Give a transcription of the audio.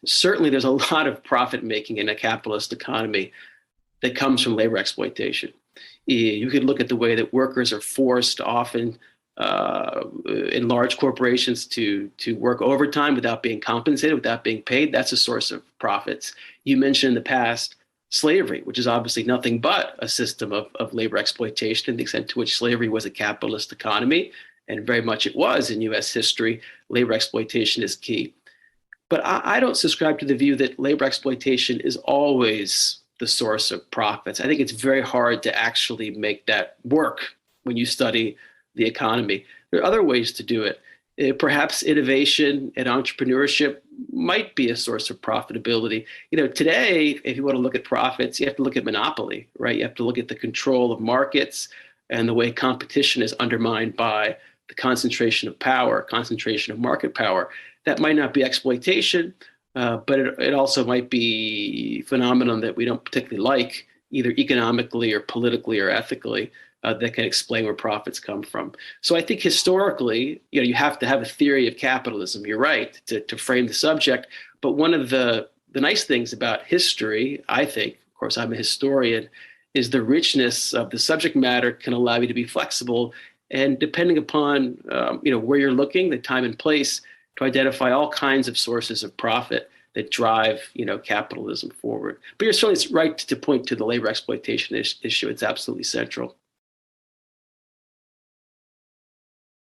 Certainly, there's a lot of profit making in a capitalist economy that comes from labor exploitation. You could look at the way that workers are forced often in large corporations to work overtime without being compensated, without being paid. That's a source of profits. You mentioned in the past slavery, which is obviously nothing but a system of labor exploitation, and the extent to which slavery was a capitalist economy, and very much it was in US history. Labor exploitation is key. But I don't subscribe to the view that labor exploitation is always the source of profits. I think it's very hard to actually make that work when you study the economy. There are other ways to do it. Perhaps innovation and entrepreneurship might be a source of profitability. Today, if you want to look at profits, you have to look at monopoly, right? You have to look at the control of markets and the way competition is undermined by the concentration of power, concentration of market power. That might not be exploitation, but it also might be a phenomenon that we don't particularly like, either economically or politically or ethically, that can explain where profits come from. So I think historically, you have to have a theory of capitalism. You're right to frame the subject. But one of the nice things about history, I think, of course, I'm a historian, is the richness of the subject matter can allow you to be flexible. And depending upon where you're looking, the time and place, to identify all kinds of sources of profit that drive capitalism forward. But you're certainly right to point to the labor exploitation issue. It's absolutely central.